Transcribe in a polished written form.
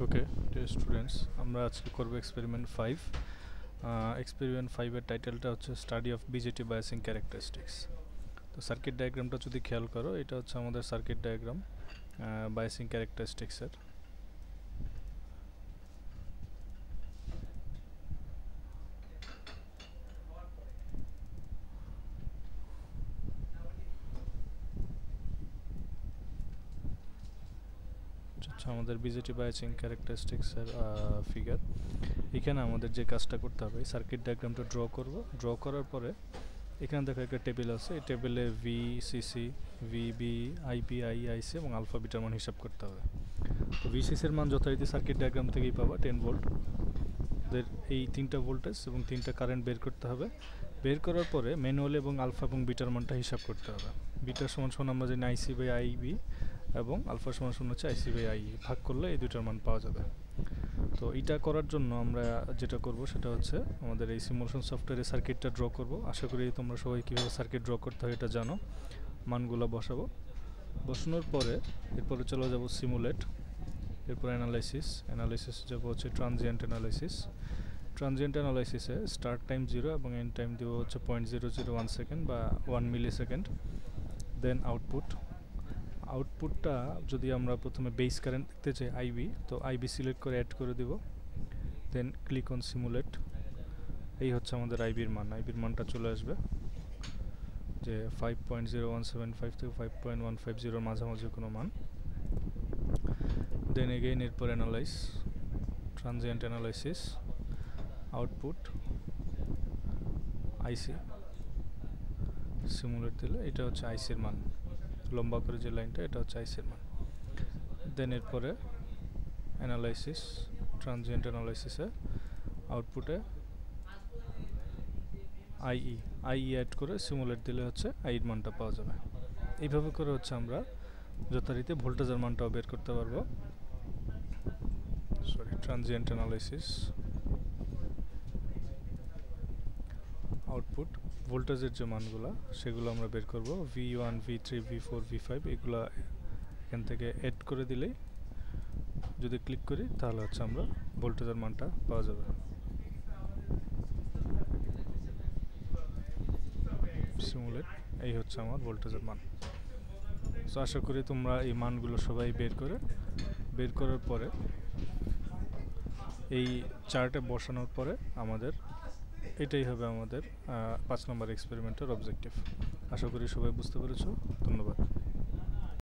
Okay dear students, আমরা আজকে করব এক্সপেরিমেন্ট 5। এক্সপেরিমেন্ট 5 এর টাইটেলটা হচ্ছে study of BJD biasing characteristics. তো সার্কিট ডায়াগ্রামটা যদি খেয়াল করো, এটা হচ্ছে আমাদের সার্কিট ডায়াগ্রাম বায়াসিং ক্যারেক্টারিস্টিক্সের। আমাদের বিজেটি বায়াসিং ক্যারেক্টারিস্টিক্সের ফিগার। এখানে আমাদের যে কাজটা করতে হবে, সার্কিট ডায়াগ্রামটা ড্র করার পরে এখানে দেখো একটা টেবিল আছে। এই টেবিলে ভিসিসি, ভিবি, আইপি, আইসি এবং আলফা বিটার মান হিসাব করতে হবে। তো ভিসিসির মান যথারীতি সার্কিট ডায়াগ্রাম থেকেই পাবা 10 ভোল্ট। এই 3টা ভোল্টেজ এবং 3টা কারেন্ট বের করতে হবে। বের করার পরে ম্যানুয়ালি এবং আলফা এবং বিটার মানটা হিসাব করতে হবে। বিটার সমান সমান আমরা জানি আইসি বাই আইবি এবং আলফা সমান সমান হচ্ছে আইসি বাই আই। ভাগ করলে এই দুইটার মান পাওয়া যাবে। তো এটা করার জন্য আমরা যেটা করব সেটা হচ্ছে আমাদের এই সিমুলেশন সফটওয়্যারে সার্কিটটা ড্র করব। আশা করি তোমরা সবাই কীভাবে সার্কিট ড্র করতে হয় এটা জানো। মানগুলো বসাবো। বসানোর পরে এরপরে চলে যাব সিমুলেট, এরপর অ্যানালাইসিস যাব হচ্ছে ট্রানজিয়েন্ট অ্যানালাইসিসে স্টার্ট টাইম 0 এবং এন্ড টাইম দেবো হচ্ছে 0.001 সেকেন্ড বা 1 মিলি সেকেন্ড। দেন আউটপুটটা যদি আমরা প্রথমে বেস কারেন্ট দেখতে চাই আইবি, তো আইবি সিলেক্ট করে অ্যাড করে দিব। দেন ক্লিক অন সিমুলেট। এই হচ্ছে আমাদের আইবির মানটা চলে আসবে যে 5.0175 থেকে 5.150 মাঝামাঝি কোনো মান। দেন এগেইন এরপর ট্রানজিয়েন্ট অ্যানালাইসিস, আউটপুট আইসি, সিমুলেট দিলে এটা হচ্ছে আইসির মান। লম্বা করে যে লাইনটা, এটা হচ্ছে আইসির মান। দেন এরপরে ট্রানজিয়েন্ট অ্যানালাইসিসে আউটপুটে আইই অ্যাড করে সিমুলেট দিলে হচ্ছে আইর মানটা পাওয়া যাবে। এইভাবে করে হচ্ছে আমরা যথারীতি ভোল্টেজের মানটাও বের করতে পারবো। ট্রানজিয়েন্ট অ্যানালাইসিস, আউটপুট ভোল্টেজের যে মানগুলো সেগুলো আমরা বের করব। V1, V3, V4, V5 এগুলো এখান থেকে অ্যাড করে দিলেই, যদি ক্লিক করি তাহলে হচ্ছে আমরা ভোল্টেজের মানটা পাওয়া যাবে। সিমুলেট, এই হচ্ছে আমার ভোল্টেজের মান। তো আশা করি তোমরা এই মানগুলো সবাই বের করার পরে এই চার্টে বসানোর পরে আমাদের এটাই হবে আমাদের 5 নম্বর এক্সপেরিমেন্টের অবজেক্টিভ। আশা করি সবাই বুঝতে পেরেছো। ধন্যবাদ।